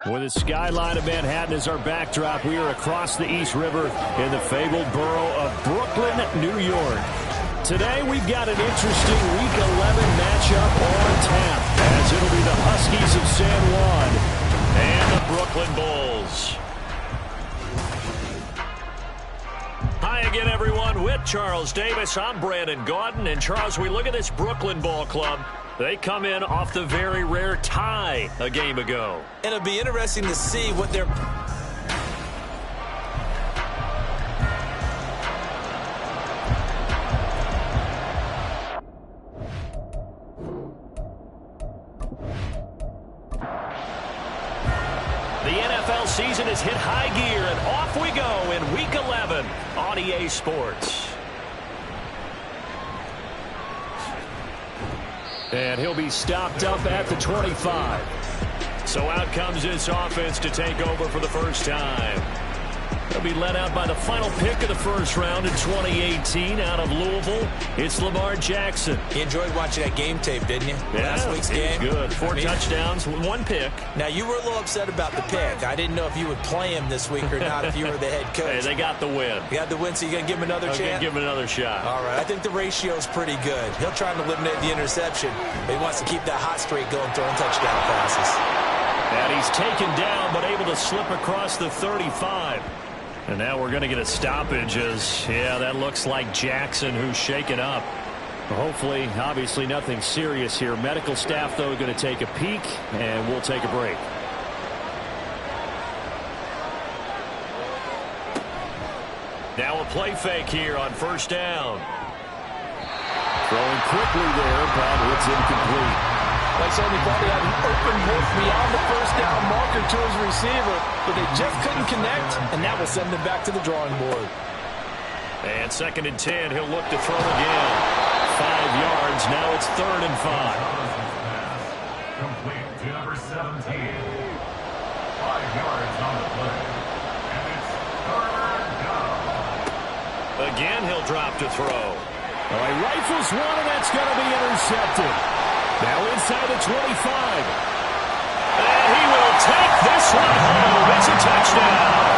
With the skyline of Manhattan as our backdrop, we are across the East River in the fabled borough of Brooklyn, New York. Today, we've got an interesting Week 11 matchup on tap, as it'll be the Huskies of San Juan and the Brooklyn Bulls. Hi again, everyone. With Charles Davis, I'm Brandon Gaudin. And Charles, we look at this Brooklyn ball club. They come in off the very rare tie a game ago. It'll be interesting to see what they're... The NFL season has hit high gear, and off we go in Week 11 on EA Sports. And he'll be stopped up at the 25. So out comes this offense to take over for the first time. They'll be led out by the final pick of the first round in 2018 out of Louisville. It's Lamar Jackson. You enjoyed watching that game tape, didn't you? Yeah, last week's game. Good. Four touchdowns, one pick. Now, you were a little upset about the pick. I didn't know if you would play him this week or not if you were the head coach. Hey, they got the win. You got the win, so you're going to give him another chance? I'm going to give him another shot. All right. I think the ratio's pretty good. He'll try and eliminate the interception, but he wants to keep that hot streak going, throwing touchdown passes. And he's taken down, but able to slip across the 35. And now we're going to get a stoppage as, yeah, that looks like Jackson who's shaken up. Hopefully, obviously nothing serious here. Medical staff, though, going to take a peek, and we'll take a break. Now a play fake here on first down. Throwing quickly there, but it's incomplete. Like said, he probably had an open look beyond the first down marker to his receiver, but they just couldn't connect, and that will send him back to the drawing board. And 2nd and 10, he'll look to throw again. 5 yards, now it's 3rd and 5. Complete to number 17. 5 yards on the play. And it's 3rd down. Again, he'll drop to throw. All right, rifles one, and that's going to be intercepted. Now inside the 25. And he will take this one home. It's a touchdown.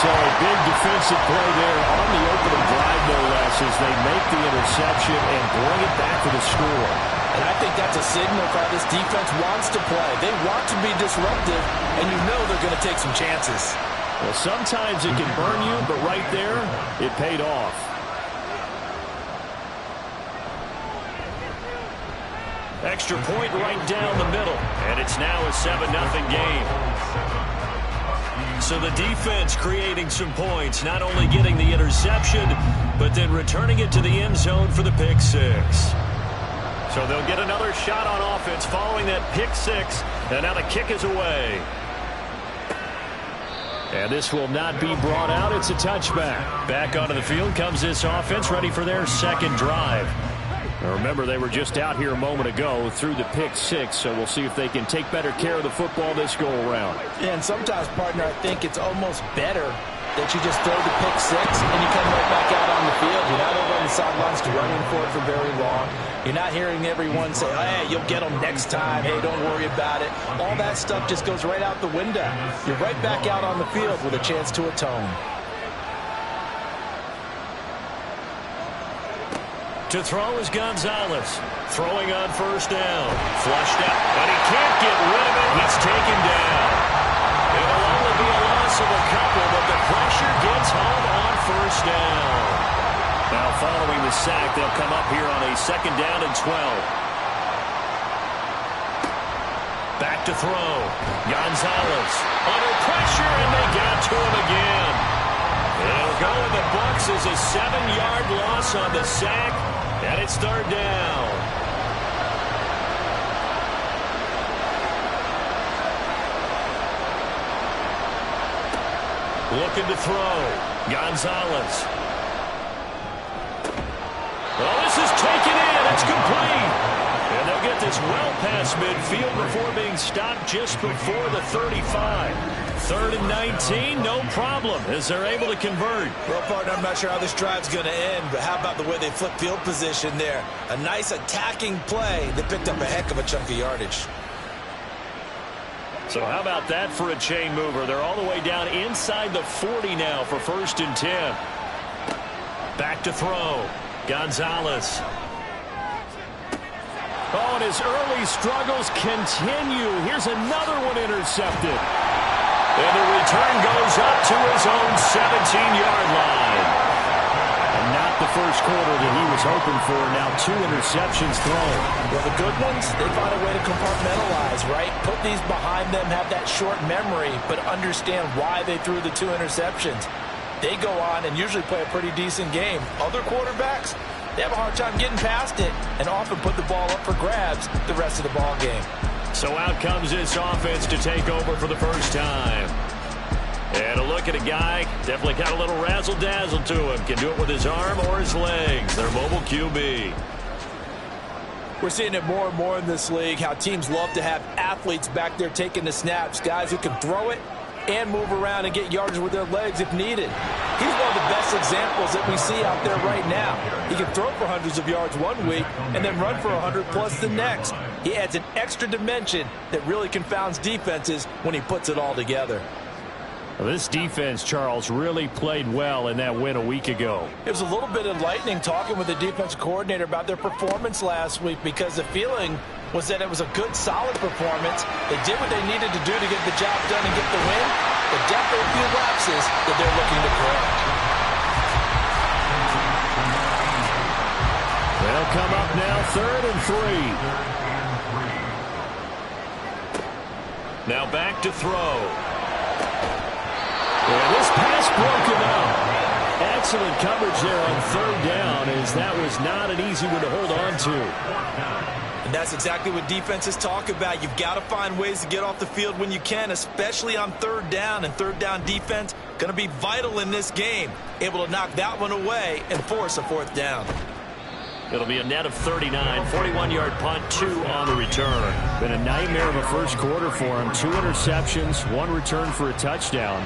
So a big defensive play there on the opening drive, no less, as they make the interception and bring it back to the score. And I think that's a signal for how this defense wants to play. They want to be disruptive, and you know they're going to take some chances. Well, sometimes it can burn you, but right there, it paid off. Extra point right down the middle, and it's now a 7-0 game. So the defense creating some points, not only getting the interception, but then returning it to the end zone for the pick six. So they'll get another shot on offense following that pick six, and now the kick is away. And this will not be brought out. It's a touchback. Back onto the field comes this offense, ready for their second drive. Now remember, they were just out here a moment ago through the pick six, so we'll see if they can take better care of the football this go-around. Yeah, and sometimes, partner, I think it's almost better that you just throw the pick six and you come right back out on the field. You're not over on the sidelines running for it for very long. You're not hearing everyone say, oh, hey, you'll get them next time. Hey, don't worry about it. All that stuff just goes right out the window. You're right back out on the field with a chance to atone. To throw is Gonzalez. Throwing on first down. Flushed out, but he can't get rid of it. He's taken down. It'll only be a loss of a couple, but the pressure gets home on first down. Now following the sack, they'll come up here on a 2nd down and 12. Back to throw. Gonzalez under pressure, and they got to him again. It'll go in the books as a 7-yard loss on the sack, and it's 3rd down. Looking to throw. Gonzalez. Oh, this is taken in. It's complete. And they'll get this well past midfield before being stopped just before the 35. 3rd and 19, no problem, as they're able to convert. Well, partner, I'm not sure how this drive's going to end, but how about the way they flip field position there? A nice attacking play that picked up a heck of a chunk of yardage. So how about that for a chain mover? They're all the way down inside the 40 now for 1st and 10. Back to throw. Gonzalez. Oh, and his early struggles continue. Here's another one intercepted. And the return goes up to his own 17-yard line. And not the first quarter that he was hoping for. Now 2 interceptions thrown. Well, the good ones, they find a way to compartmentalize, right? Put these behind them, have that short memory, but understand why they threw the 2 interceptions. They go on and usually play a pretty decent game. Other quarterbacks, they have a hard time getting past it and often put the ball up for grabs the rest of the ball game. So out comes this offense to take over for the first time. And a look at a guy, definitely got a little razzle-dazzle to him. Can do it with his arm or his legs. Their mobile QB. We're seeing it more and more in this league, how teams love to have athletes back there taking the snaps, guys who can throw it and move around and get yardage with their legs if needed. He's one of the best examples that we see out there right now. He can throw for hundreds of yards one week and then run for 100+ the next. He adds an extra dimension that really confounds defenses when he puts it all together. Well, this defense, Charles, really played well in that win a week ago. It was a little bit enlightening talking with the defensive coordinator about their performance last week because the feeling was that it was a good, solid performance. They did what they needed to do to get the job done and get the win, but definitely a few lapses that they're looking to correct. They'll come up now 3rd and 3. Now back to throw. And this pass broken up. Excellent coverage there on 3rd down, as that was not an easy one to hold on to. And that's exactly what defenses talk about. You've got to find ways to get off the field when you can, especially on 3rd down. And 3rd down defense going to be vital in this game. Able to knock that one away and force a 4th down. It'll be a net of 39, 41-yard punt, 2 on the return. Been a nightmare of a first quarter for him. 2 interceptions, 1 return for a touchdown.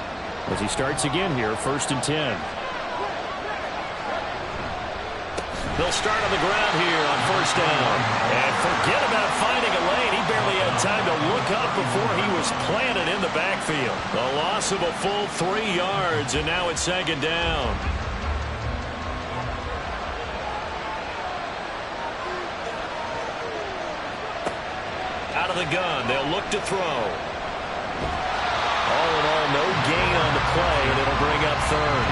As he starts again here, 1st and 10. They'll start on the ground here on 1st down. And forget about finding a lane. He barely had time to look up before he was planted in the backfield. A loss of a full 3 yards, and now it's 2nd down. Out of the gun, they'll look to throw. All in all, no gain on the play, and it'll bring up 3rd.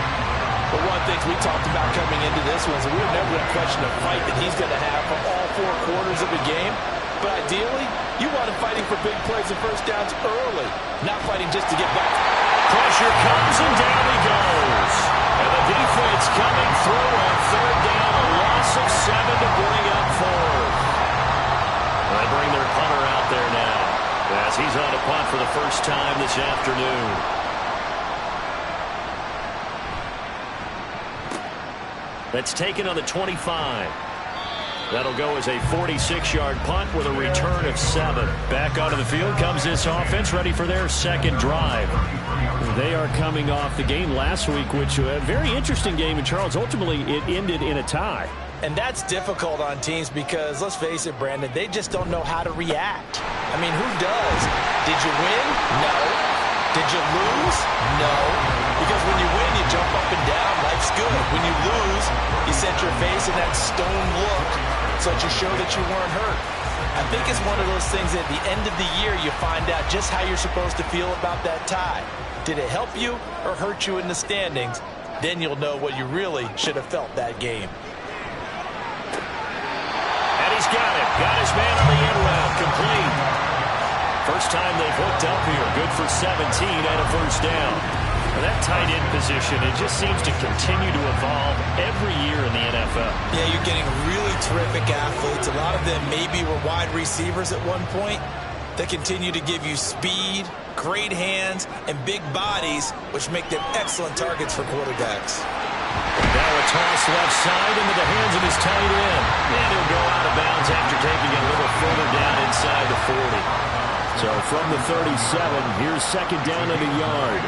But one thing we talked about coming into this was that we were never going to question a fight that he's going to have for all 4 quarters of the game. But ideally, you want him fighting for big plays and 1st downs early, not fighting just to get back. Pressure comes, and down he goes. And the defense coming through on 3rd down, a loss of 7 to bring up 4th. They bring their punter out there now, as he's on a punt for the first time this afternoon. That's taken on the 25. That'll go as a 46-yard punt with a return of 7. Back onto the field comes this offense, ready for their 2nd drive. They are coming off the game last week, which was a very interesting game, and Charles, ultimately it ended in a tie. And that's difficult on teams because, let's face it, Brandon, they just don't know how to react. I mean, who does? Did you win? No. Did you lose? No. Because when you win, you jump up and down. Life's good. When you lose, you set your face in that stone look so that you show that you weren't hurt. I think it's one of those things that at the end of the year, you find out just how you're supposed to feel about that tie. Did it help you or hurt you in the standings? Then you'll know what you really should have felt that game. He's got it. Got his man on the end route. Complete. First time they've hooked up here. Good for 17 and a 1st down. And that tight end position, it just seems to continue to evolve every year in the NFL. Yeah, you're getting really terrific athletes. A lot of them maybe were wide receivers at one point. They continue to give you speed, great hands, and big bodies, which make them excellent targets for quarterbacks. Now a toss left side into the hands of his tight end. And he'll go out of bounds after taking it a little further down inside the 40. So from the 37, here's 2nd down and a yard.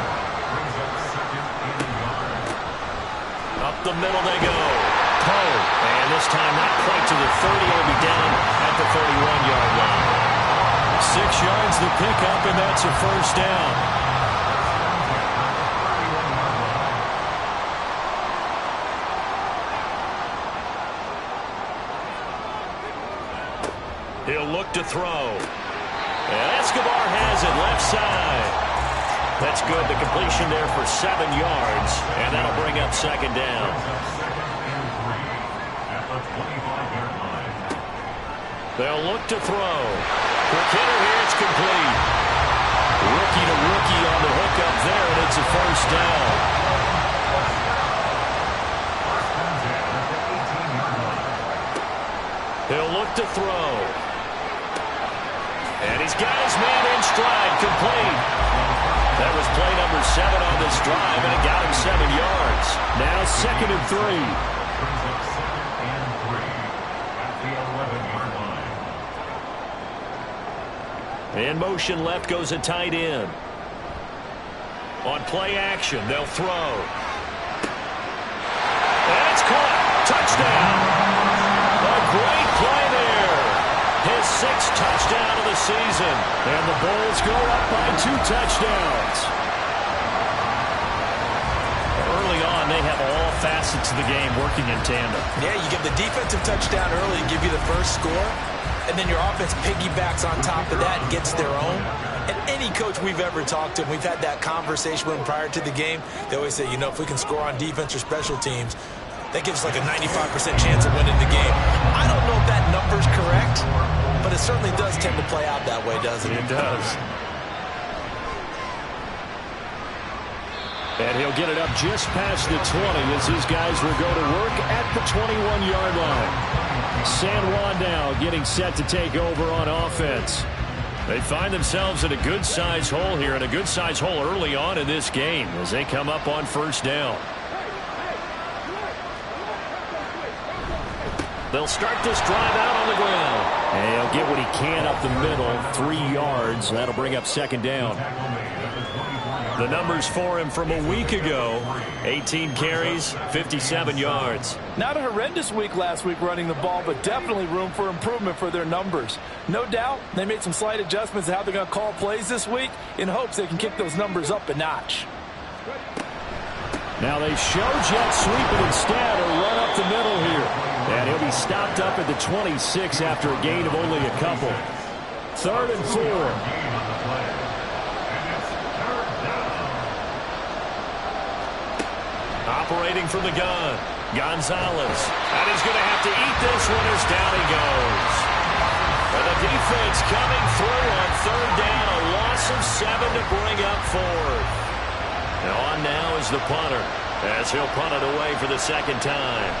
Up the middle they go. Poe. And this time not quite to the 30. It'll be down at the 31-yard line. 6 yards the pickup, and that's a first down. He'll look to throw. And Escobar has it left side. That's good. The completion there for 7 yards. And that'll bring up second down. They'll look to throw. Quick hitter here. It's complete. Rookie to rookie on the hook up there, and it's a first down. He'll look to throw. And he's got his man in stride, complete. That was play number 7 on this drive, and it got him 7 yards. Now 2nd and 3. Brings up 2nd and 3 at the 11-yard line. In motion left goes a tight end. On play action, they'll throw. And it's caught. Touchdown. A great play there. His 6th touchdown of the season. And the Bulls go up by 2 touchdowns. Early on, they have all facets of the game working in tandem. Yeah, you give the defensive touchdown early, give you the first score, and then your offense piggybacks on top of that and gets their own. And any coach we've ever talked to, and we've had that conversation with them prior to the game, they always say, you know, if we can score on defense or special teams, that gives like a 95% chance of winning the game. I don't know if that number's correct, but it certainly does tend to play out that way, doesn't it? It does. And he'll get it up just past the 20 as his guys will go to work at the 21-yard line. San Juan now getting set to take over on offense. They find themselves in a good-sized hole here, and a good-sized hole early on in this game as they come up on first down. They'll start this drive out on the ground. And he'll get what he can up the middle, 3 yards. That'll bring up second down. The numbers for him from a week ago, 18 carries, 57 yards. Not a horrendous week last week running the ball, but definitely room for improvement for their numbers. No doubt they made some slight adjustments to how they're going to call plays this week in hopes they can kick those numbers up a notch. Now they show jet sweep it instead, or run up the middle here. And he'll be stopped up at the 26 after a gain of only a couple. 3rd and 4. Operating from the gun, Gonzalez. And he's going to have to eat this one as down he goes. And the defense coming through on 3rd down, a loss of 7 to bring up 4th. And on now is the punter, as he'll punt it away for the 2nd time.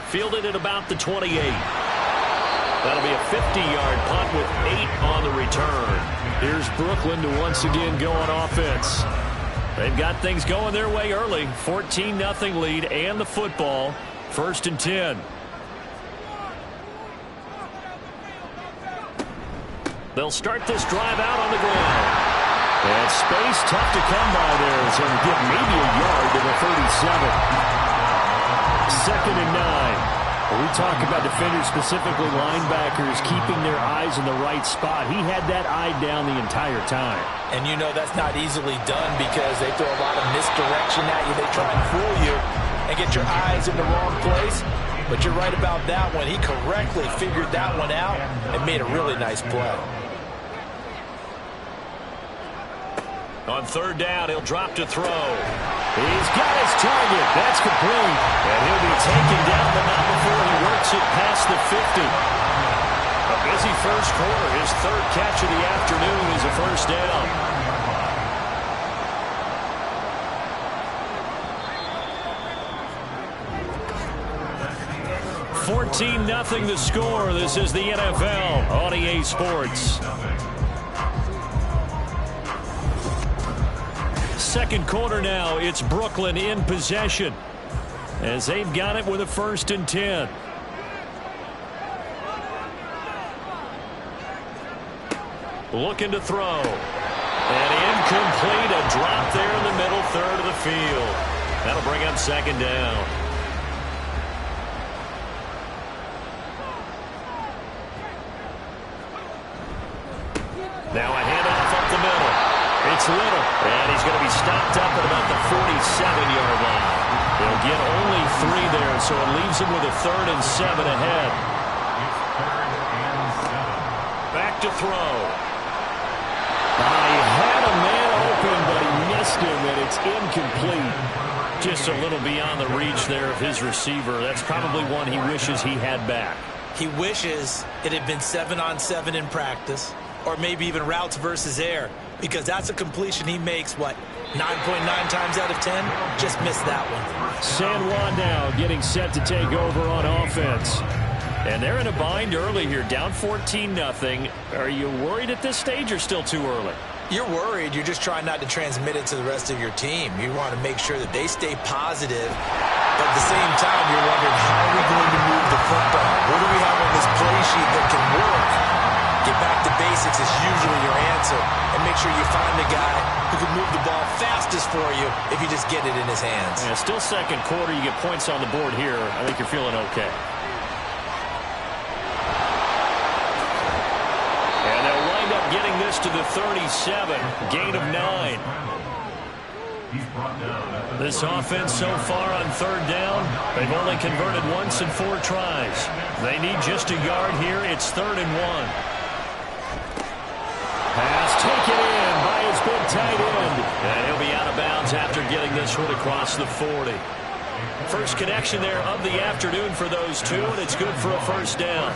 Fielded at about the 28. That'll be a 50-yard punt with 8 on the return. Here's Brooklyn to once again go on offense. They've got things going their way early. 14-0 lead and the football. 1st and 10. They'll start this drive out on the ground. And space tough to come by there. So he'll get maybe a yard to the 37. 2nd and 9. When we talk about defenders, specifically linebackers, keeping their eyes in the right spot, he had that eye down the entire time. And you know that's not easily done because they throw a lot of misdirection at you. They try and fool you and get your eyes in the wrong place. But you're right about that one. He correctly figured that one out and made a really nice play. On 3rd down, he'll drop to throw. He's got his target. That's complete. And he'll be taken down, but not before he works it past the 50. A busy first quarter. His 3rd catch of the afternoon is a first down. 14-0 the score. This is the NFL on EA Sports. 2nd quarter now. It's Brooklyn in possession as they've got it with a 1st and 10. Looking to throw. And incomplete. A drop there in the middle 3rd of the field. That'll bring up 2nd down. Now a handoff up the middle. It's Little, and he's going to be stopped up at about the 47-yard line. They'll get only 3 there, so it leaves him with a 3rd and 7 ahead. It's 3rd and 7. Back to throw. He had a man open, but he missed him, and it's incomplete. Just a little beyond the reach there of his receiver. That's probably one he wishes he had back. He wishes it had been 7-on-7 in practice, or maybe even routes versus air, because that's a completion he makes, 9.9 times out of 10? Just missed that one. San Juan now getting set to take over on offense. And they're in a bind early here, down 14-0. Are you worried at this stage or still too early? You're worried. You're just trying not to transmit it to the rest of your team. You want to make sure that they stay positive. But at the same time, you're wondering, how are we going to move the football? What do we have on this play sheet that can work? Get back to basics is usually your answer. And make sure you find the guy who can move the ball fastest for you if you just get it in his hands. Yeah, still second quarter. You get points on the board here. I think you're feeling okay. And they'll wind up getting this to the 37. Gain of 9. This offense so far on 3rd down, they've only converted once in 4 tries. They need just a yard here. It's 3rd and 1. Pass taken in by his big tight end. And he'll be out of bounds after getting this one across the 40. First connection there of the afternoon for those two, and it's good for a 1st down.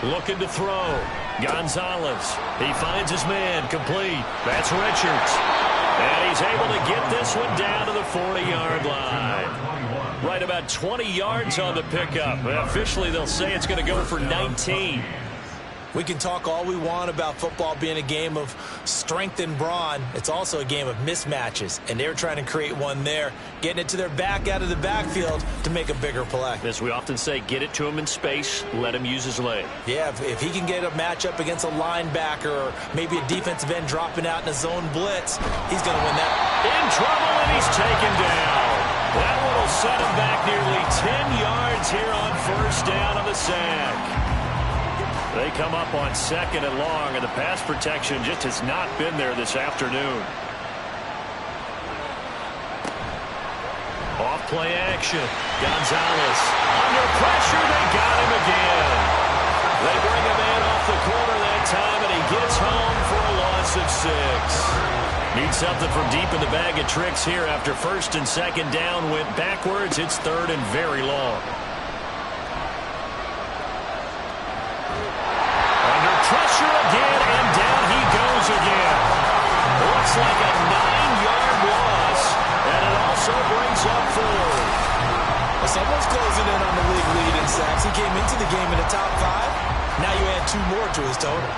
Looking to throw. Gonzalez. He finds his man. Complete. That's Richards. And he's able to get this one down to the 40-yard line. Right about 20 yards on the pickup. Officially, they'll say it's going to go for 19. We can talk all we want about football being a game of strength and brawn. It's also a game of mismatches, and they're trying to create one there, getting it to their back out of the backfield to make a bigger play. As we often say, get it to him in space, let him use his leg. Yeah, if he can get a matchup against a linebacker or maybe a defensive end dropping out in a zone blitz, he's going to win that. In trouble, and he's taken down. That one will set him back nearly 10 yards here on 1st down on the sack. They come up on 2nd and long, and the pass protection just has not been there this afternoon. Off play action. Gonzalez under pressure. They got him again. They bring a man off the corner that time, and he gets home for a loss of 6. Need something from deep in the bag of tricks here after 1st and 2nd down went backwards. It's 3rd and very long. Pressure again, and down he goes again. Looks like a 9-yard loss, and it also brings up 4. Well, someone's closing in on the league lead in sacks. He came into the game in the top 5. Now you add 2 more to his total.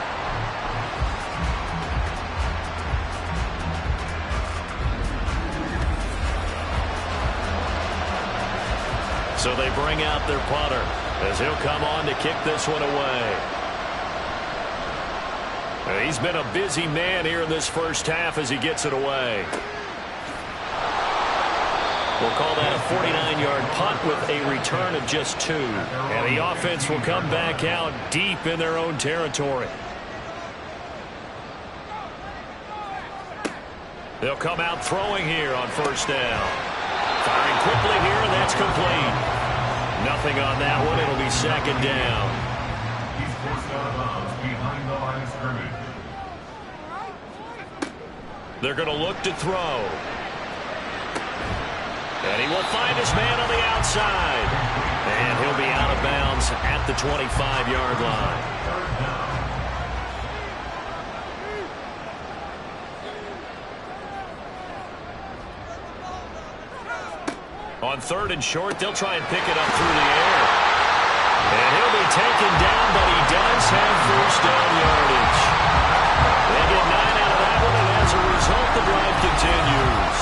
So they bring out their punter as he'll come on to kick this one away. He's been a busy man here in this 1st half as he gets it away. We'll call that a 49-yard punt with a return of just 2. And the offense will come back out deep in their own territory. They'll come out throwing here on 1st down. Firing quickly here, and that's complete. Nothing on that one. It'll be 2nd down. He's forced out of bounds behind the line of scrimmage. They're going to look to throw. And he will find his man on the outside. And he'll be out of bounds at the 25-yard line. On 3rd and short, they'll try and pick it up through the air. And he'll be taken down, but he does have 1st down yardage. They get 9 out of that one, and as a result, the drive continues.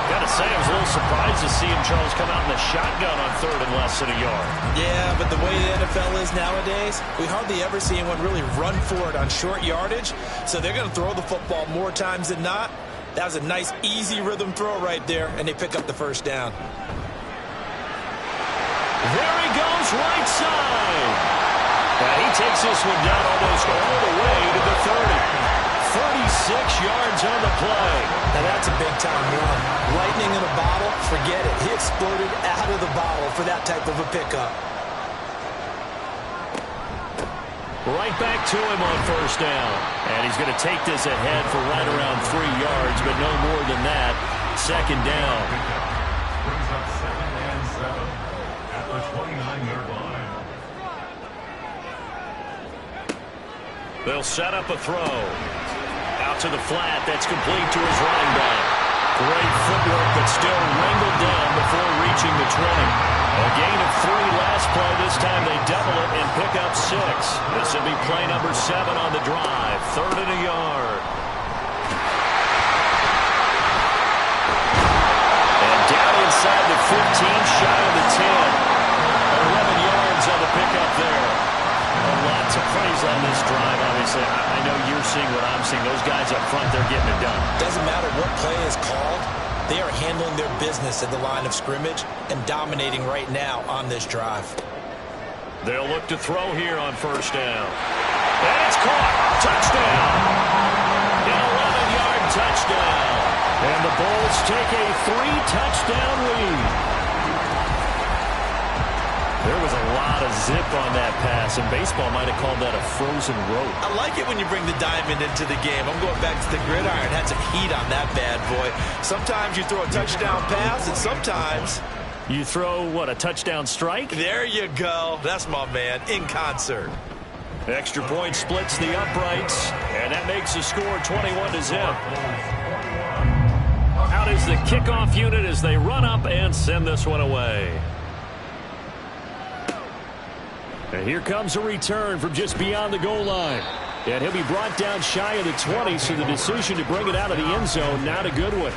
Got to say, I was a little surprised to see him, Charles, come out in the shotgun on 3rd and less than a yard. Yeah, but the way the NFL is nowadays, we hardly ever see anyone really run for it on short yardage. So they're going to throw the football more times than not. That was a nice, easy rhythm throw right there, and they pick up the 1st down. There he goes. goes right side. And he takes this one down almost all the way to the 30. 36 yards on the play. Now that's a big-time run. Lightning in a bottle, forget it. He exploded out of the bottle for that type of a pickup. Right back to him on first down. And he's going to take this ahead for right around 3 yards, but no more than that. Second down. Brings up 2nd and 7 at the 29-yard line. They'll set up a throw. Out to the flat. That's complete to his running back. Great footwork, but still wrangled down before reaching the 20. A gain of 3 last play. This time they double it and pick up 6. This will be play number 7 on the drive. 3rd and a yard. And down inside the 15, shy of the 10. 11 yards on the pickup there. Lots of praise on this drive, obviously. I know you're seeing what I'm seeing. Those guys up front, they're getting it done. Doesn't matter what play is called. They are handling their business at the line of scrimmage and dominating right now on this drive. They'll look to throw here on first down. And it's caught. Touchdown. An 11-yard touchdown. And the Bulls take a 3-touchdown lead. There was a lot of zip on that pass, and baseball might have called that a frozen rope. I like it when you bring the diamond into the game. I'm going back to the gridiron. Had some heat on that bad boy. Sometimes you throw a touchdown pass, and sometimes you throw, what, a touchdown strike? There you go. That's my man, in concert. Extra point splits the uprights, and that makes the score 21-0. Out is the kickoff unit as they run up and send this one away. And here comes a return from just beyond the goal line. And he'll be brought down shy of the 20, so the decision to bring it out of the end zone, not a good one.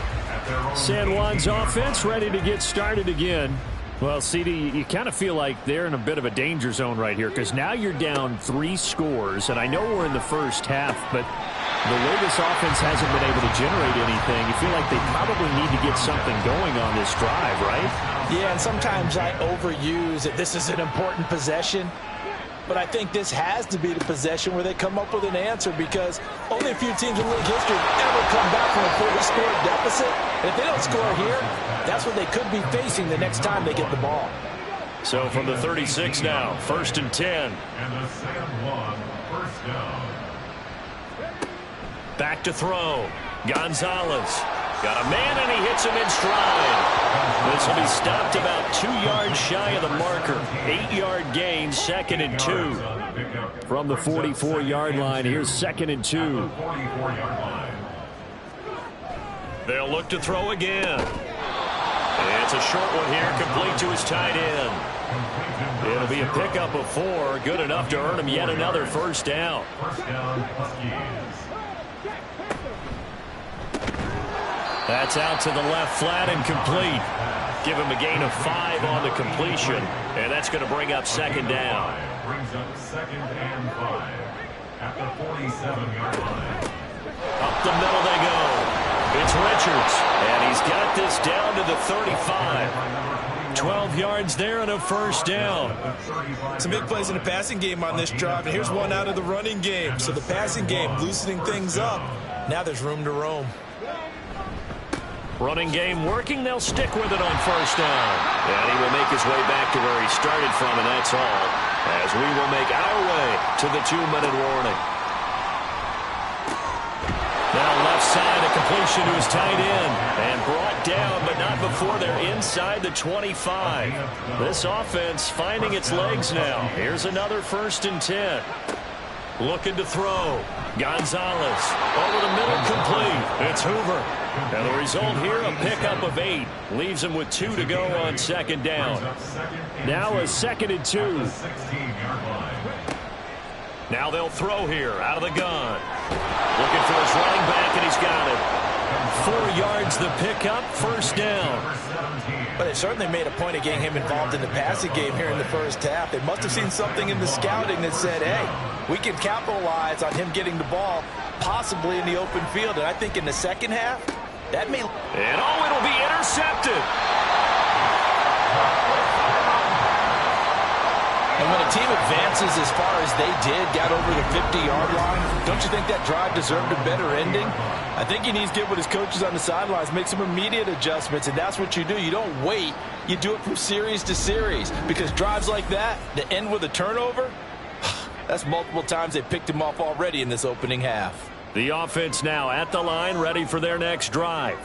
San Juan's offense ready to get started again. Well, CD, you kind of feel like they're in a bit of a danger zone right here, because now you're down 3 scores, and I know we're in the first half, but the way this offense hasn't been able to generate anything, you feel like they probably need to get something going on this drive, right? Yeah, and sometimes I overuse it. This is an important possession. But I think this has to be the possession where they come up with an answer, because only a few teams in league history ever come back from a 40-score deficit. And if they don't score here, that's what they could be facing the next time they get the ball. So from the 36 now, 1st and 10. And the San Juan first down. Back to throw. Gonzalez. Got a man, and he hits him in stride. This will be stopped about 2 yards shy of the marker. 8-yard gain, 2nd and 2. From the 44-yard line, here's 2nd and 2. They'll look to throw again. It's a short one here, complete to his tight end. It'll be a pickup of 4, good enough to earn him yet another first down. First down, Huskies. That's out to the left flat and complete. Give him a gain of 5 on the completion, and that's going to bring up 2nd down. Brings up 2nd and 5 at the 47-yard line. Up the middle they go. It's Richards, and he's got this down to the 35. 12 yards there and a first down. Some big plays in the passing game on this drive, and here's one out of the running game. So the passing game loosening things up. Now there's room to roam. Running game working. They'll stick with it on first down. And he will make his way back to where he started from, and that's all. As we will make our way to the 2-minute warning. Now left side, a completion to his tight end. And brought down, but not before they're inside the 25. This offense finding its legs now. Here's another 1st and 10. Looking to throw. Gonzalez over the middle, complete. It's Hoover. And the result here, a pickup of 8. Leaves him with 2 to go on 2nd down. Now a 2nd and 2. Now they'll throw here out of the gun. Looking for his running back, and he's got it. 4 yards the pickup, first down. But they certainly made a point of getting him involved in the passing game here in the first half. They must have seen something in the scouting that said, hey, we can capitalize on him getting the ball possibly in the open field. And I think in the second half, that may... And oh, it'll be intercepted. team advances as far as they did, got over the 50-yard line, don't you think that drive deserved a better ending? I think he needs to get with his coaches on the sidelines, make some immediate adjustments, and that's what you do. You don't wait. You do it from series to series, because drives like that end with a turnover, that's multiple times they picked him off already in this opening half. The offense now at the line, ready for their next drive.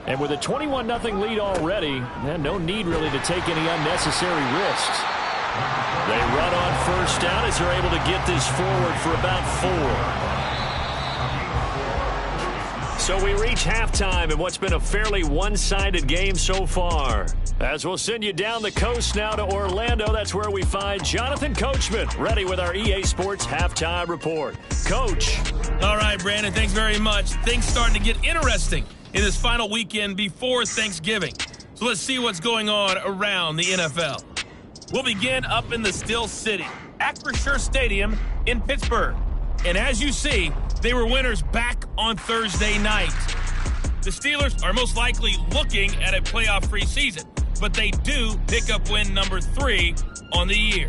And with a 21-0 lead already, no need really to take any unnecessary risks. They run on first down as they're able to get this forward for about 4. So we reach halftime in what's been a fairly one-sided game so far. As we'll send you down the coast now to Orlando, that's where we find Jonathan Coachman, ready with our EA Sports Halftime Report. Coach. All right, Brandon, thanks very much. Things starting to get interesting in this final weekend before Thanksgiving. So let's see what's going on around the NFL. We'll begin up in the Steel City, Acrisure Stadium in Pittsburgh. And as you see, they were winners back on Thursday night. The Steelers are most likely looking at a playoff-free season, but they do pick up win number 3 on the year.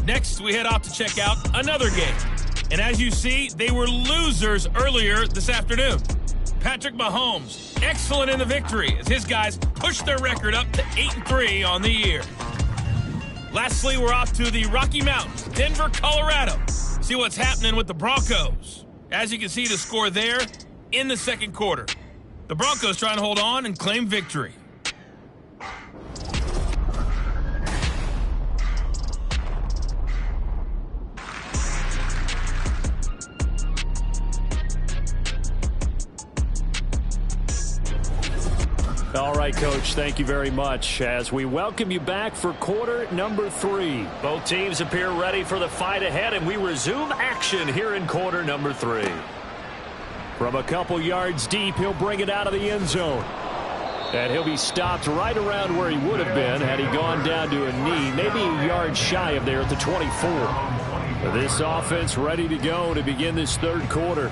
Next, we head off to check out another game. And as you see, they were losers earlier this afternoon. Patrick Mahomes, excellent in the victory as his guys pushed their record up to 8-3 on the year. Lastly, we're off to the Rocky Mountains, Denver, Colorado. See what's happening with the Broncos. As you can see, the score there in the second quarter. The Broncos trying to hold on and claim victory. All right, Coach, thank you very much as we welcome you back for quarter number 3. Both teams appear ready for the fight ahead, and we resume action here in quarter number 3. From a couple yards deep, he'll bring it out of the end zone. And he'll be stopped right around where he would have been had he gone down to a knee, maybe a yard shy of there at the 24. This offense ready to go to begin this third quarter.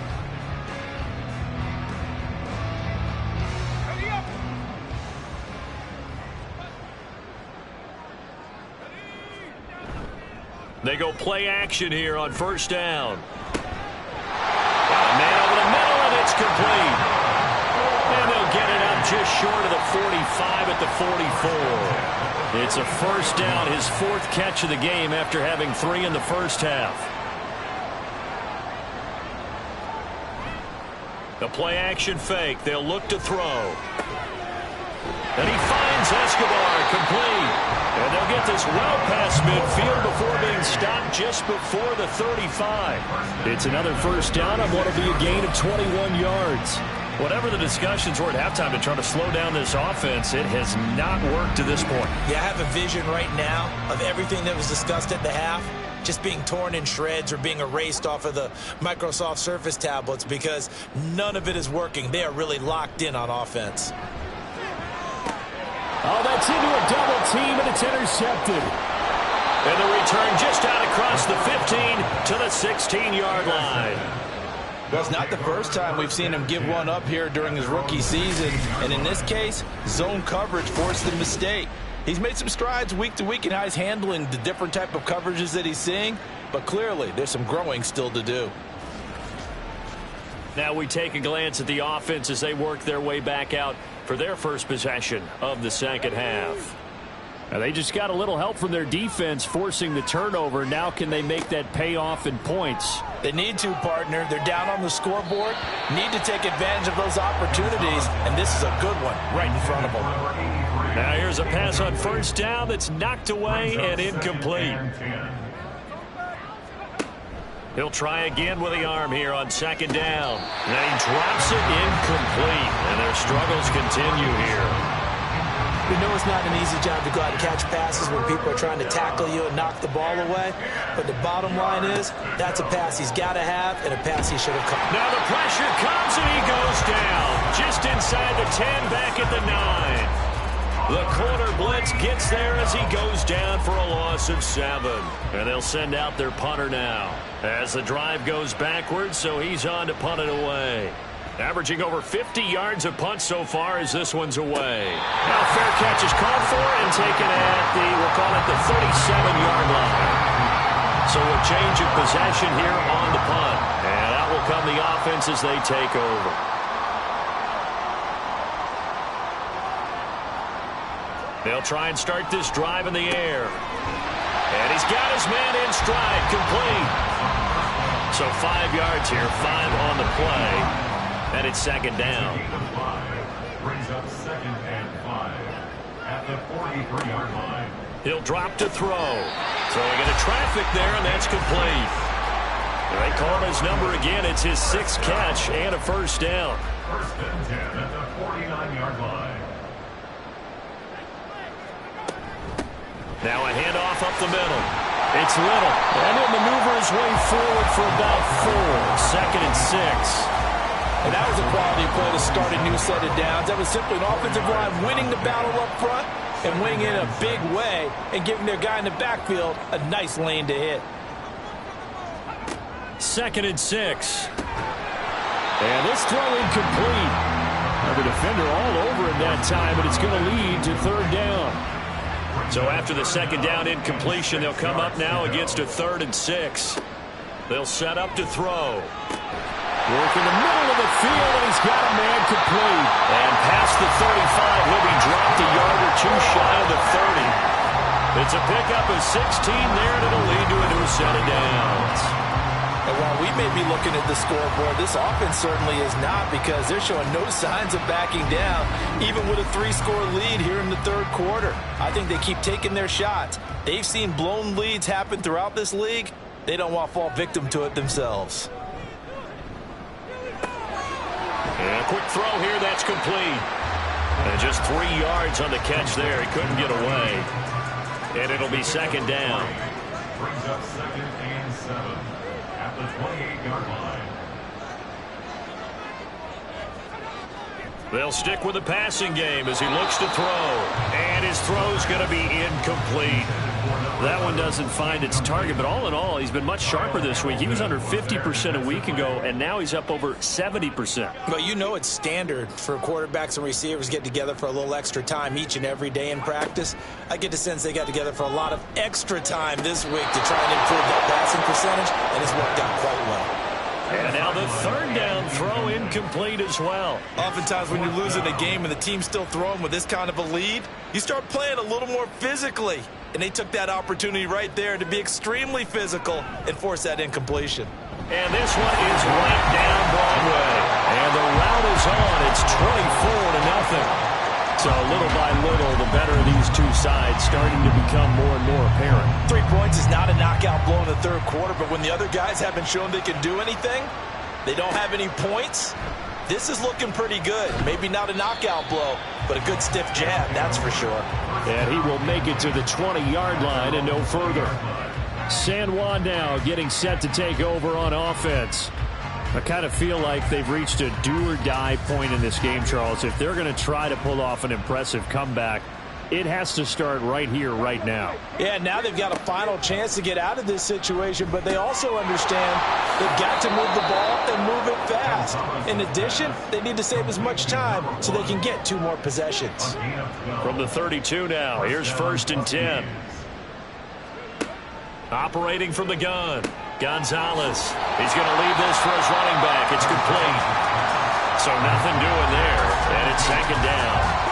They go play action here on first down. Got a man over the middle, and it's complete. And they'll get it up just short of the 45 at the 44. It's a first down, his 4th catch of the game after having 3 in the first half. The play action fake. They'll look to throw. And he finds Escobar, complete. And they'll get this well past midfield before being stopped just before the 35. It's another first down on what will be a gain of 21 yards. Whatever the discussions were at halftime to try to slow down this offense, it has not worked to this point. Yeah, I have a vision right now of everything that was discussed at the half just being torn in shreds or being erased off of the Microsoft Surface tablets because none of it is working. They are really locked in on offense. Oh, that's into a double team, and it's intercepted. And the return just out across the 15 to the 16-yard line. Well, it's not the first time we've seen him give one up here during his rookie season. And in this case, zone coverage forced the mistake. He's made some strides week to week in how he's handling the different type of coverages that he's seeing. But clearly, there's some growing still to do. Now we take a glance at the offense as they work their way back out for their first possession of the second half. Now they just got a little help from their defense forcing the turnover. Now can they make that pay off in points? They need to, partner. They're down on the scoreboard. Need to take advantage of those opportunities, and this is a good one right in front of them. Now here's a pass on first down that's knocked away and incomplete. He'll try again with the arm here on second down. And he drops it incomplete, and their struggles continue here. We know it's not an easy job to go out and catch passes when people are trying to tackle you and knock the ball away. But the bottom line is, that's a pass he's got to have and a pass he should have caught. Now the pressure comes and he goes down. Just inside the 10, back at the 9. The corner blitz gets there as he goes down for a loss of 7. And they'll send out their punter now as the drive goes backwards, so he's on to punt it away. Averaging over 50 yards a punt so far as this one's away. Now fair catch is called for and taken at we'll call it the 37-yard line. So a change of possession here on the punt. And out will come the offense as they take over. They'll try and start this drive in the air. And he's got his man in stride, complete. So 5 yards here, 5 on the play. And it's second down. Brings up 2nd and 5 at the 43-yard line. He'll drop to throw. Throwing into traffic there, and that's complete. They call his number again. It's his 6th catch and a first down. 1st and 10 at the 49-yard line. Now a handoff up the middle. It's Little. And he'll maneuver his way forward for about 4. 2nd and 6. And that was a quality play to start a new set of downs. That was simply an offensive line winning the battle up front and winning in a big way and giving their guy in the backfield a nice lane to hit. 2nd and 6. And this throw incomplete. The defender all over him that time, but it's going to lead to 3rd down. So after the 2nd down incompletion, they'll come up now against a 3rd and 6. They'll set up to throw. Work in the middle of the field, and he's got a man complete. And past the 35, he'll be dropped a yard or 2 shy of the 30. It's a pickup of 16 there, and it'll lead to a new set of downs. And while we may be looking at the scoreboard, this offense certainly is not, because they're showing no signs of backing down, even with a 3-score lead here in the 3rd quarter. I think they keep taking their shots. They've seen blown leads happen throughout this league. They don't want to fall victim to it themselves. And a quick throw here, that's complete. And just 3 yards on the catch there. He couldn't get away. And it'll be 2nd down. Brings up 2nd and 7 at the 28-yard line. They'll stick with the passing game as he looks to throw. And his throw's going to be incomplete. That one doesn't find its target, but all in all, he's been much sharper this week. He was under 50% a week ago, and now he's up over 70%. Well, you know it's standard for quarterbacks and receivers get together for a little extra time each and every day in practice. I get the sense they got together for a lot of extra time this week to try and improve that passing percentage, and it's worked out quite well. And now the 3rd down throw incomplete as well. Oftentimes when you're losing a game and the team's still throwing with this kind of a lead, you start playing a little more physically. And they took that opportunity right there to be extremely physical and force that incompletion. And this one is right down Broadway. And the route is on. It's 24-0. So little by little, the better of these two sides starting to become more and more apparent. 3 points is not a knockout blow in the 3rd quarter, but when the other guys haven't shown they can do anything, they don't have any points, this is looking pretty good. Maybe not a knockout blow, but a good stiff jab, that's for sure. And he will make it to the 20-yard line and no further. San Juan now getting set to take over on offense. I kind of feel like they've reached a do-or-die point in this game, Charles. If they're going to try to pull off an impressive comeback, it has to start right here, right now. Yeah, now they've got a final chance to get out of this situation, but they also understand they've got to move the ball and move it fast. In addition, they need to save as much time so they can get 2 more possessions. From the 32 now, here's 1st and 10. Operating from the gun, Gonzalez. He's going to leave this for his running back. It's complete. So nothing doing there, and it's 2nd down.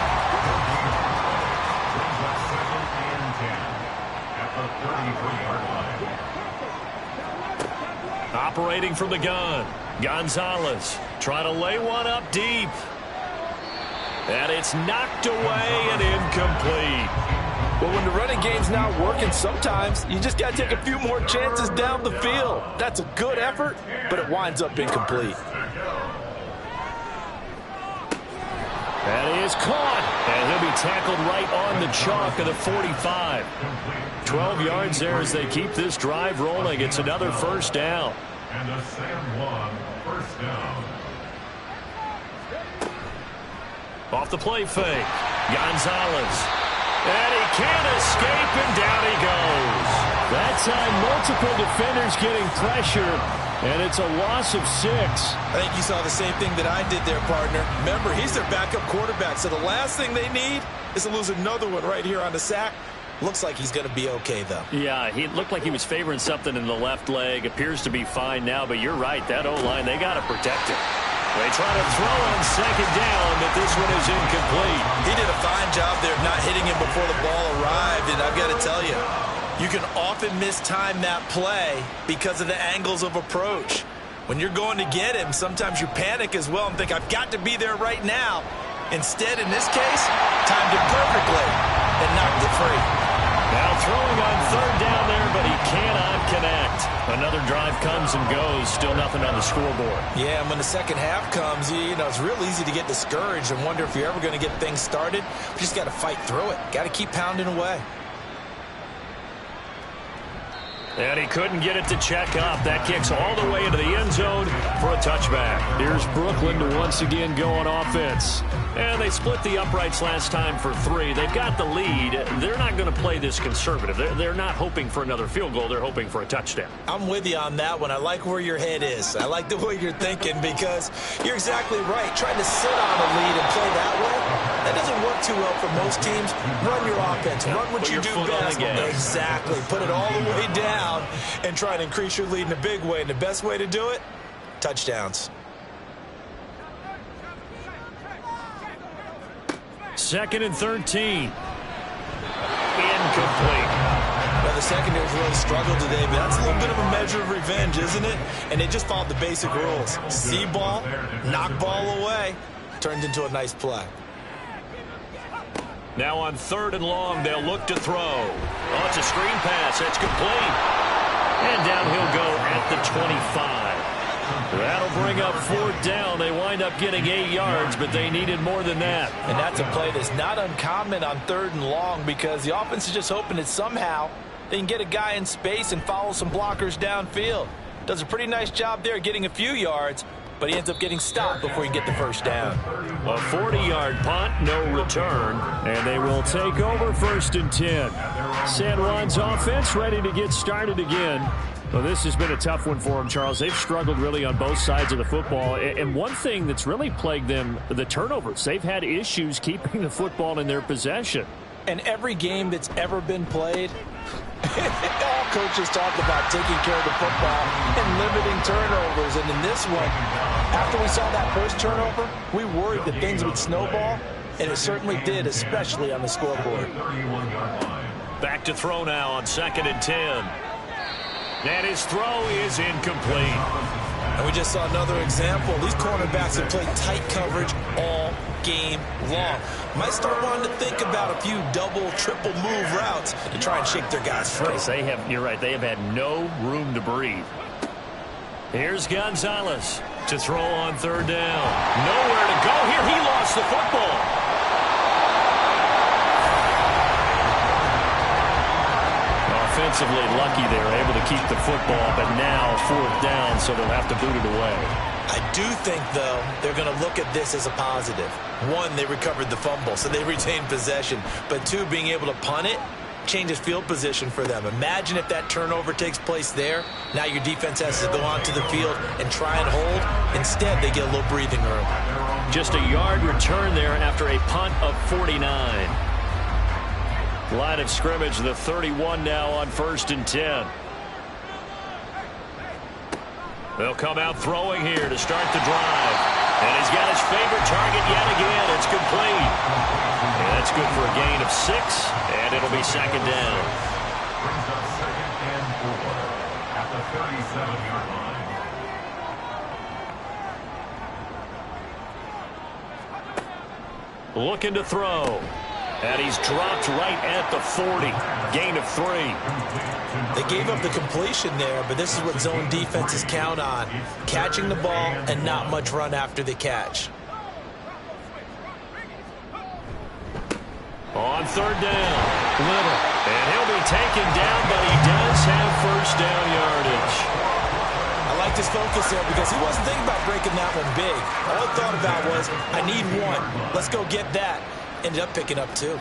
Operating from the gun, Gonzalez trying to lay one up deep. And it's knocked away and incomplete. But when the running game's not working, sometimes you just got to take a few more chances down the field. That's a good effort, but it winds up incomplete. That is caught, and he'll be tackled right on the chalk of the 45. 12 yards there as they keep this drive rolling. It's another 1st down. And a San Juan 1st down. Off the play fake, Gonzalez. And he can't escape, and down he goes. That time, multiple defenders getting pressure, And it's a loss of 6. I think you saw the same thing that I did there, partner. Remember, he's their backup quarterback, so the last thing they need is to lose another one right here on the sack. Looks like he's going to be okay, though. Yeah, he looked like he was favoring something in the left leg. Appears to be fine now, but you're right. That O-line, they got to protect him. They try to throw on second down, but this one is incomplete. He did a fine job there of not hitting him before the ball arrived, and I've got to tell you, you can often mistime that play because of the angles of approach. When you're going to get him, sometimes you panic as well and think, I've got to be there right now. Instead, in this case, timed it perfectly and knocked it free. Now throwing on third down there, but he cannot connect. Another drive comes and goes. Still nothing on the scoreboard. Yeah, and when the second half comes, you know, it's real easy to get discouraged and wonder if you're ever going to get things started. You just got to fight through it. Got to keep pounding away. And he couldn't get it to check up. That kicks all the way into the end zone for a touchback. Here's Brooklyn to once again go on offense. And they split the uprights last time for 3. They've got the lead. They're not going to play this conservative. They're not hoping for another field goal. They're hoping for a touchdown. I'm with you on that one. I like where your head is. I like the way you're thinking because you're exactly right. Trying to sit on a lead and play that way, that doesn't work too well for most teams. Run your offense. Run what you do best. Exactly. Put it all the way down and try to increase your lead in a big way. And the best way to do it, touchdowns. Second and 13. Incomplete. Well, the secondary's really struggled today, but that's a little bit of a measure of revenge, isn't it? And they just followed the basic rules. See ball, knock ball away. Turned into a nice play. Now on third and long, they'll look to throw. Oh, it's a screen pass. That's complete. And down he'll go at the 25. That'll bring up fourth down. They wind up getting 8 yards, but they needed more than that. And that's a play that's not uncommon on third and long because the offense is just hoping that somehow they can get a guy in space and follow some blockers downfield. Does a pretty nice job there getting a few yards, but he ends up getting stopped before he can get the first down. A 40-yard punt, no return, and they will take over first and 10. San Juan's offense ready to get started again. Well, this has been a tough one for them, Charles. They've struggled really on both sides of the football. And one thing that's really plagued them, the turnovers. They've had issues keeping the football in their possession. And every game that's ever been played, all coaches talk about taking care of the football and limiting turnovers. And in this one, after we saw that first turnover, we worried that things would snowball, and it certainly did, especially on the scoreboard. Back to throw now on second and 10. And his throw is incomplete. And we just saw another example. These cornerbacks have played tight coverage all game long. Might start wanting to think about a few double, triple move routes to try and shake their guys free. They have, you're right, they have had no room to breathe. Here's Gonzalez to throw on third down. Nowhere to go here. He lost the football. Offensively lucky they were able to keep the football, but now fourth down, so they'll have to boot it away. I do think, though, they're going to look at this as a positive. One, they recovered the fumble, so they retained possession. But two, being able to punt it changes field position for them. Imagine if that turnover takes place there. Now your defense has to go onto the field and try and hold. Instead, they get a little breathing room. Just a yard return there after a punt of 49. Line of scrimmage, the 31 now on first and 10. They'll come out throwing here to start the drive. And he's got his favorite target yet again. It's complete. And that's good for a gain of 6, and it'll be second down. Brings up second and 4 at the 37-yard line. Looking to throw. And he's dropped right at the 40. Gain of 3. They gave up the completion there, but this is what zone defenses count on. Catching the ball and not much run after the catch. On third down, Little. And he'll be taken down, but he does have first down yardage. I like his focus there because he wasn't thinking about breaking that one big. All he thought about was, I need one. Let's go get that. Ended up picking up 2.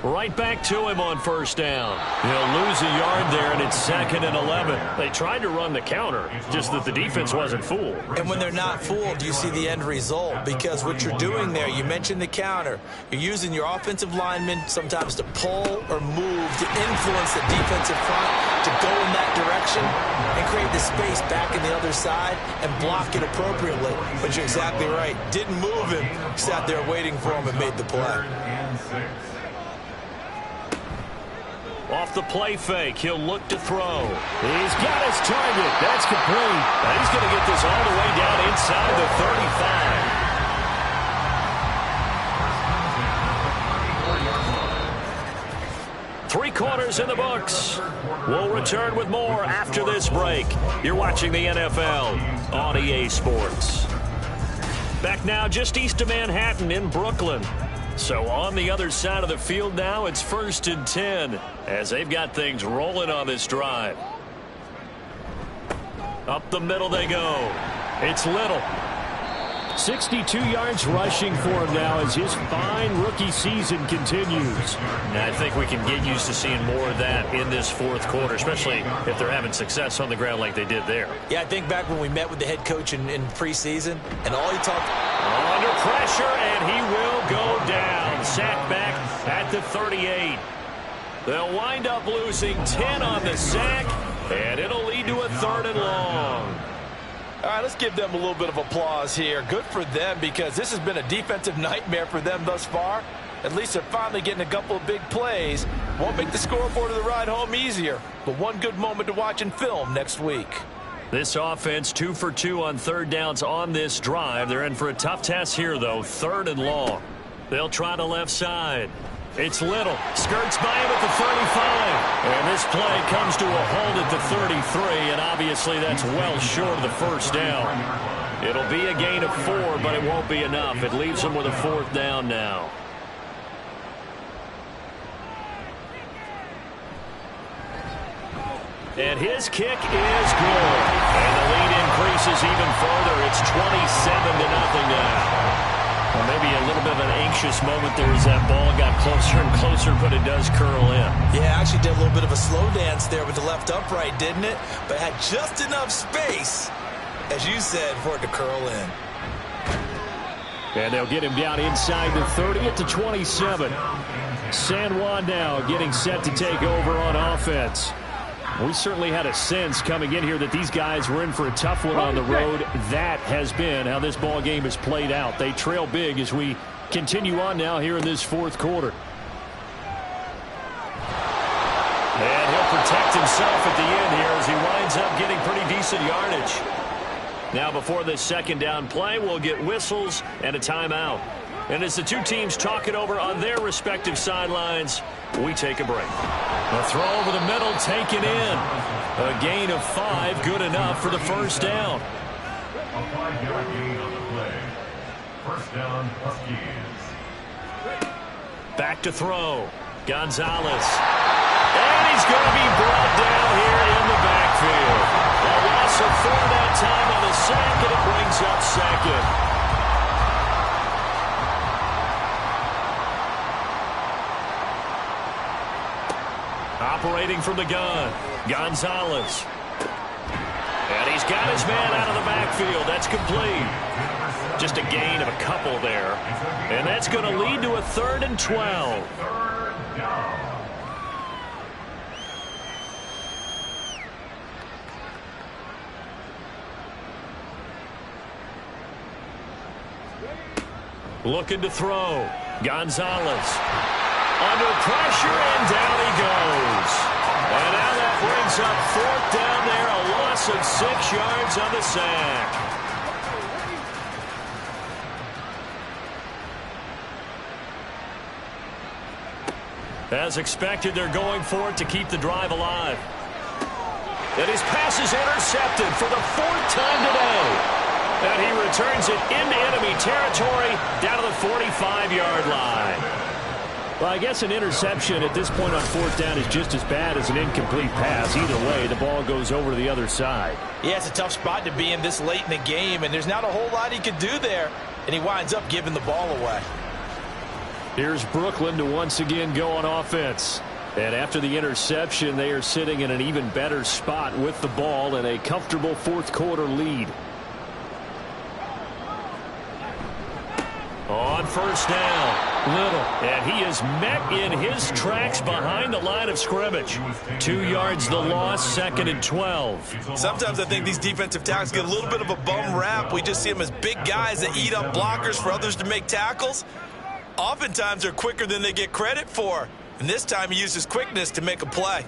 Right back to him on first down. He'll lose a yard there, and it's 2nd and 11. They tried to run the counter, just that the defense wasn't fooled. And when they're not fooled, you see the end result, because what you're doing there, you mentioned the counter. You're using your offensive linemen sometimes to pull or move to influence the defensive front to go in that direction and create the space back in the other side and block it appropriately. But you're exactly right. Didn't move him. Sat there waiting for him and made the play. Off the play fake, he'll look to throw. He's got his target. That's complete. And he's going to get this all the way down inside the 35. 3 quarters in the books. We'll return with more after this break. You're watching the NFL on EA Sports. Back now just east of Manhattan in Brooklyn. So on the other side of the field now, it's 1st and 10 as they've got things rolling on this drive. Up the middle they go. It's Little. 62 yards rushing for him now as his fine rookie season continues. And I think we can get used to seeing more of that in this 4th quarter, especially if they're having success on the ground like they did there. Yeah, I think back when we met with the head coach in preseason, and all he talked... Under pressure, and he will go down. Sack back at the 38. They'll wind up losing 10 on the sack, and it'll lead to a 3rd and long. All right, let's give them a little bit of applause here. Good for them, because this has been a defensive nightmare for them thus far. At least they're finally getting a couple of big plays. Won't make the scoreboard of the ride home easier, but one good moment to watch in film next week. This offense 2 for 2 on 3rd downs on this drive. They're in for a tough test here, though. 3rd and long. They'll try the left side. It's Little. Skirts by him at the 35. And this play comes to a halt at the 33, and obviously that's well short of the 1st down. It'll be a gain of 4, but it won't be enough. It leaves them with a 4th down now. And his kick is good. And the lead increases even further. It's 27-0 now. Well, maybe a little bit of an anxious moment there as that ball got closer and closer, but it does curl in. Yeah, actually did a little bit of a slow dance there with the left upright, didn't it? But had just enough space, as you said, for it to curl in. And they'll get him down inside the 30 at the 27. San Juan now getting set to take over on offense. We certainly had a sense coming in here that these guys were in for a tough one on the road. That has been how this ball game has played out. They trail big as we continue on now here in this 4th quarter. And he'll protect himself at the end here as he winds up getting pretty decent yardage. Now before this 2nd down play, we'll get whistles and a timeout. And as the two teams talk it over on their respective sidelines, we take a break. A throw over the middle, taken in. A gain of 5, good enough for the 1st down. A 5-yard gain on the play. 1st down, Huskies. Back to throw. Gonzalez. And he's going to be brought down here in the backfield. A loss of 4 that time on the sack, and it brings up 2nd. Operating from the gun, Gonzalez. And he's got his man out of the backfield. That's complete. Just a gain of a couple there. And that's going to lead to a 3rd and 12. 3rd down. Looking to throw. Gonzalez. Under pressure, and down he goes. And now that brings up 4th down there, a loss of 6 yards on the sack. As expected, they're going for it to keep the drive alive. And his pass is intercepted for the 4th time today. And he returns it into enemy territory down to the 45-yard line. Well, I guess an interception at this point on 4th down is just as bad as an incomplete pass. Either way, the ball goes over to the other side. Yeah, it's a tough spot to be in this late in the game, and there's not a whole lot he could do there, and he winds up giving the ball away. Here's Brooklyn to once again go on offense. And after the interception, they are sitting in an even better spot with the ball and a comfortable fourth quarter lead. On first down, Little. And he is met in his tracks behind the line of scrimmage. 2 yards the loss, 2nd and 12. Sometimes I think these defensive tackles get a little bit of a bum rap. We just see them as big guys that eat up blockers for others to make tackles. Oftentimes they're quicker than they get credit for. And this time he uses quickness to make a play.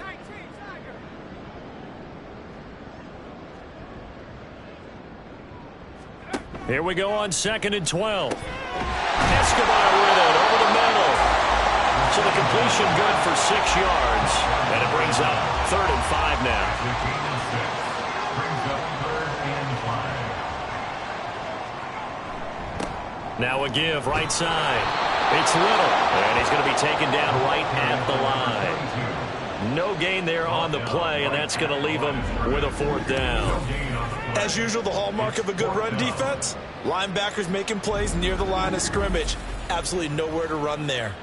Here we go on 2nd and 12. Escobar with it over the middle. So the completion good for 6 yards. And it brings up 3rd and 5 now. Now a give right side. It's Little, and he's going to be taken down right at the line. No gain there on the play, and that's going to leave him with a 4th down. As usual, the hallmark of a good run defense, linebackers making plays near the line of scrimmage. Absolutely nowhere to run there.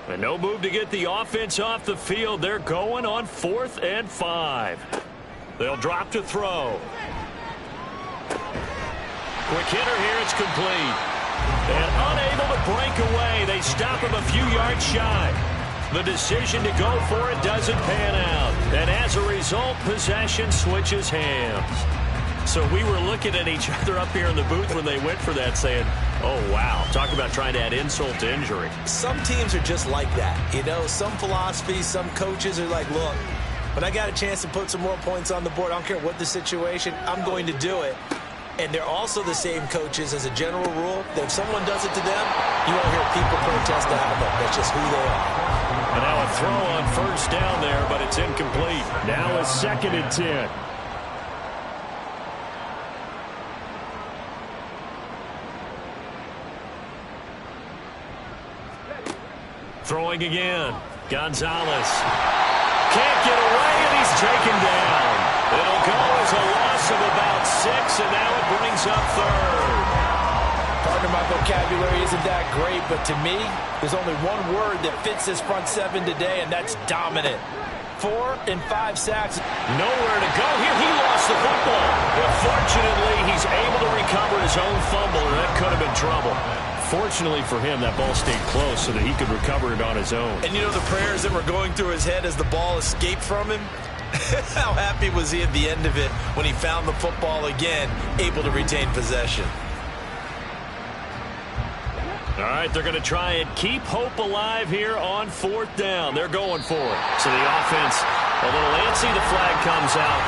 And no move to get the offense off the field. They're going on 4th and 5. They'll drop to throw. Quick hitter here, it's complete. And unable to break away. They stop him a few yards shy. The decision to go for it doesn't pan out. And as a result, possession switches hands. So we were looking at each other up here in the booth when they went for that saying, oh, wow. Talk about trying to add insult to injury. Some teams are just like that. You know, some philosophies, some coaches are like, look, when I got a chance to put some more points on the board, I don't care what the situation, I'm going to do it. And they're also the same coaches as a general rule that if someone does it to them, you won't hear people protest out of them. That's just who they are. And now a throw on first down there, but it's incomplete. Now a 2nd and 10. Throwing again. Gonzalez. Can't get away, and he's taken down. It'll go as a loss of about 6, and now it brings up 3rd. Pardon my vocabulary isn't that great, but to me, there's only one word that fits this front 7 today, and that's dominant. 4 and 5 sacks. Nowhere to go here. He lost the football. But fortunately, he's able to recover his own fumble, or that could have been trouble. Fortunately for him, that ball stayed close so that he could recover it on his own. And you know the prayers that were going through his head as the ball escaped from him? How happy was he at the end of it when he found the football again, able to retain possession? All right, they're going to try and keep hope alive here on 4th down. They're going for it. So the offense a little antsy. The flag comes out,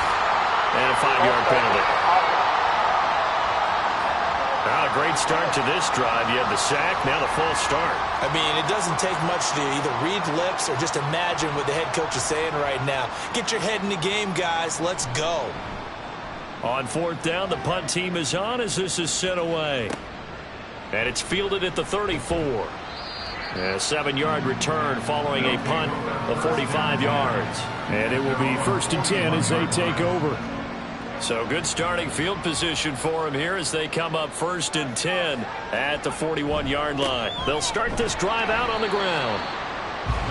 and a 5-yard penalty. Not a great start to this drive. You had the sack, now the false start. I mean, it doesn't take much to either read lips or just imagine what the head coach is saying right now. Get your head in the game, guys. Let's go. On 4th down, the punt team is on as this is sent away. And it's fielded at the 34. A 7-yard return following a punt of 45 yards. And it will be 1st and 10 as they take over. So good starting field position for him here as they come up 1st and 10 at the 41-yard line. They'll start this drive out on the ground.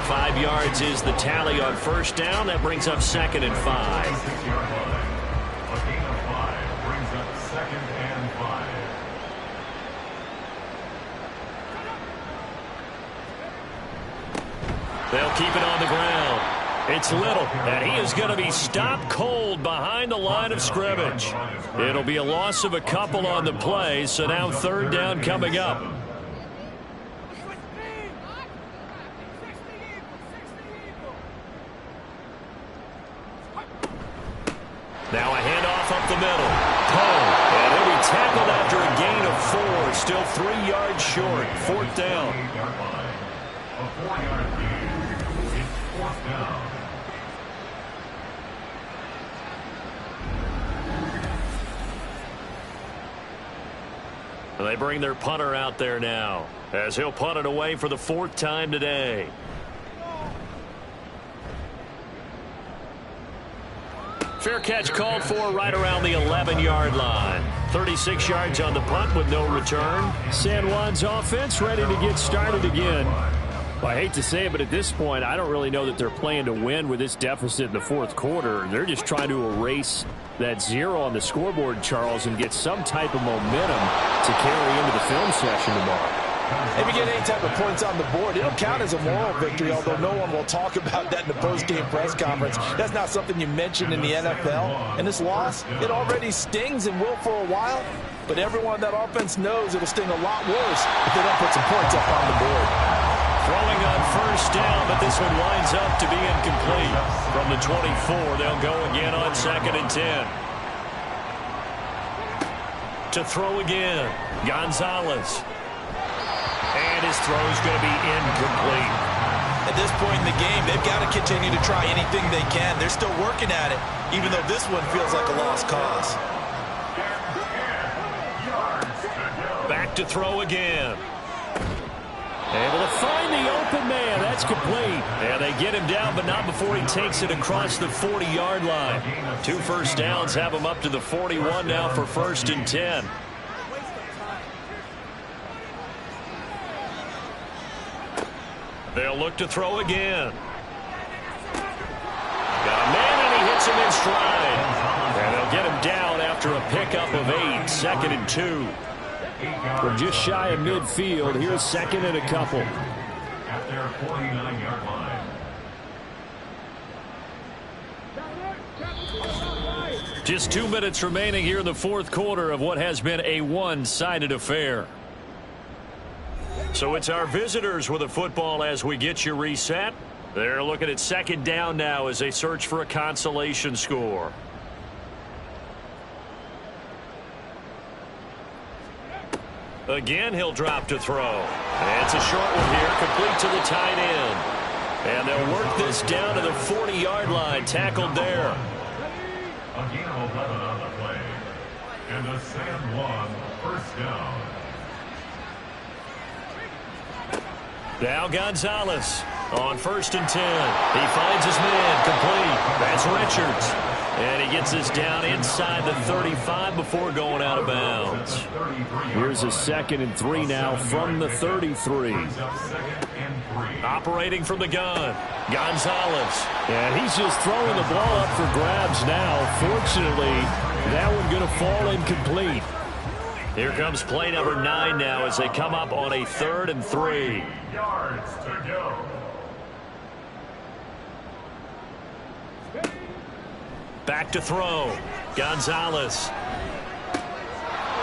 5 yards is the tally on first down. That brings up 2nd and 5. A gain of 5 brings up 2nd and 5. They'll keep it on the ground. It's Little, and he is going to be stopped cold behind the line of scrimmage. It'll be a loss of a couple on the play, so now 3rd down coming up. Now a handoff up the middle. Poe, and he'll be tackled after a gain of 4, still 3 yards short. 4th down. A 4-yard gain. It's 4th down. They bring their punter out there now as he'll punt it away for the 4th time today. Fair catch called for right around the 11-yard line. 36 yards on the punt with no return. San Juan's offense ready to get started again. Well, I hate to say it, but at this point, I don't really know that they're playing to win with this deficit in the fourth quarter. They're just trying to erase that 0 on the scoreboard, Charles, and get some type of momentum to carry into the film session tomorrow. If you get any type of points on the board, it'll count as a moral victory, although no one will talk about that in the post-game press conference. That's not something you mention in the NFL. And this loss, it already stings and will for a while, but everyone on that offense knows it'll sting a lot worse if they don't put some points up on the board. Throwing on first down, but this one winds up to be incomplete. From the 24, they'll go again on 2nd and 10. To throw again, Gonzalez. And his throw is going to be incomplete. At this point in the game, they've got to continue to try anything they can. They're still working at it, even though this one feels like a lost cause. Back to throw again. Able to find the open man. That's complete. And they get him down, but not before he takes it across the 40-yard line. 2 first downs have him up to the 41 now for 1st and 10. They'll look to throw again. Got a man, and he hits him in stride. And they'll get him down after a pickup of 8. 2nd and 2. From just shy of midfield, here's 2nd and a couple. At their 49-yard line. Just 2 minutes remaining here in the fourth quarter of what has been a one-sided affair. So it's our visitors with the football as we get you reset. They're looking at 2nd down now as they search for a consolation score. Again, he'll drop to throw. And it's a short one here, complete to the tight end. And they'll work this down to the 40-yard line, tackled there. Again, 11 on the play. And the San Juan first down. Now Gonzalez on 1st and 10. He finds his man, complete. That's Richards. And he gets us down inside the 35 before going out of bounds. Here's a 2nd and 3 now from the 33. Operating from the gun, Gonzalez. And he's just throwing the ball up for grabs now. Fortunately, that one going to fall incomplete. Here comes play number 9 now as they come up on a 3rd and 3. Yards to go. Back to throw. Gonzalez.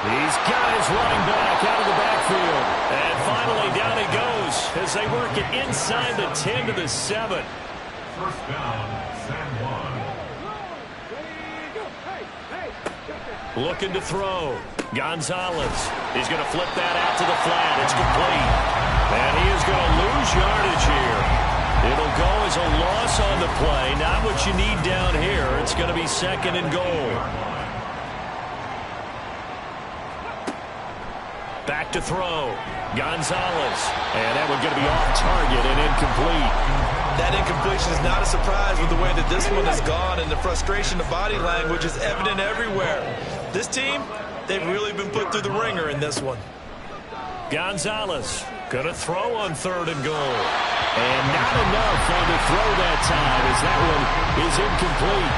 He's got his running back out of the backfield. And finally down he goes as they work it inside the 10 to the 7. First down, San Juan. Looking to throw. Gonzalez. He's going to flip that out to the flat. It's complete. And he is going to lose yardage here. It'll go as a loss on the play. Not what you need down here. It's going to be 2nd and goal. Back to throw. Gonzalez. And that one's going to be off target and incomplete. That incompletion is not a surprise with the way that this one has gone, and the frustration of body language is evident everywhere. This team, they've really been put through the ringer in this one. Gonzalez going to throw on 3rd and goal. And not enough on the throw that time as that one is incomplete.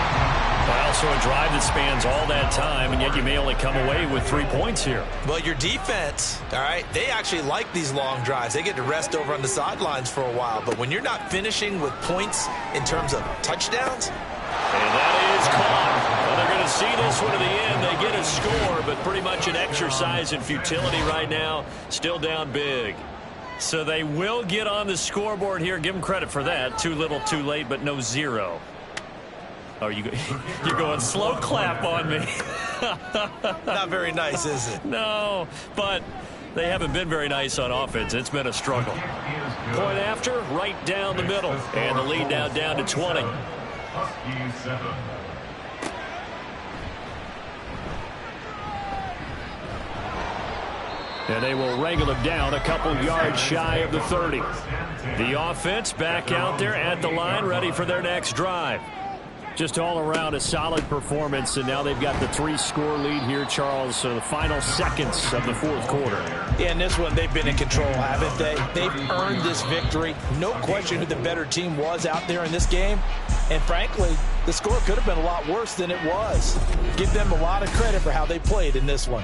Well, so a drive that spans all that time, and yet you may only come away with 3 points here. Well, your defense, all right, they actually like these long drives. They get to rest over on the sidelines for a while. But when you're not finishing with points in terms of touchdowns. And that is caught. Well, they're going to see this one to the end. They get a score, but pretty much an exercise in futility right now. Still down big. So they will get on the scoreboard here. Give them credit for that. Too little, too late, but no 0. Oh, you're going slow clap on me. Not very nice, is it? No, but they haven't been very nice on offense. It's been a struggle. Point after, right down the middle. And the lead now down to 20. Huskies 7. And they will wrangle him down a couple yards shy of the 30. The offense back out there at the line, ready for their next drive. Just all around a solid performance, and now they've got the 3-score lead here, Charles, so the final seconds of the fourth quarter. Yeah, in this one, they've been in control, haven't they? They've earned this victory. No question who the better team was out there in this game. And frankly, the score could have been a lot worse than it was. Give them a lot of credit for how they played in this one.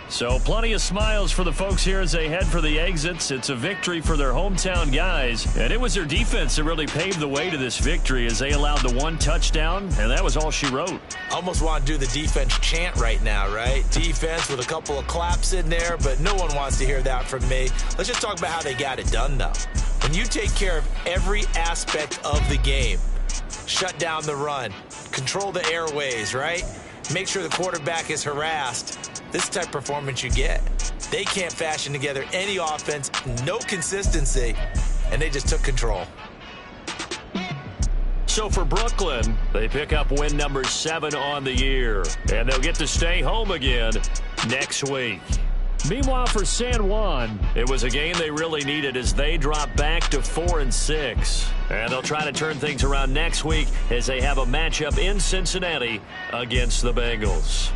So plenty of smiles for the folks here as they head for the exits. It's a victory for their hometown guys. And it was their defense that really paved the way to this victory as they allowed the 1 touchdown, and that was all she wrote. Almost want to do the defense chant right now, right? Defense with a couple of claps in there, but no one wants to hear that from me. Let's just talk about how they got it done, though. When you take care of every aspect of the game, shut down the run, control the airways, right? Make sure the quarterback is harassed. This is the type of performance you get. They can't fashion together any offense, no consistency, and they just took control. So for Brooklyn, they pick up win number 7 on the year, and they'll get to stay home again next week. Meanwhile, for San Juan, it was a game they really needed as they drop back to 4-6. And they'll try to turn things around next week as they have a matchup in Cincinnati against the Bengals.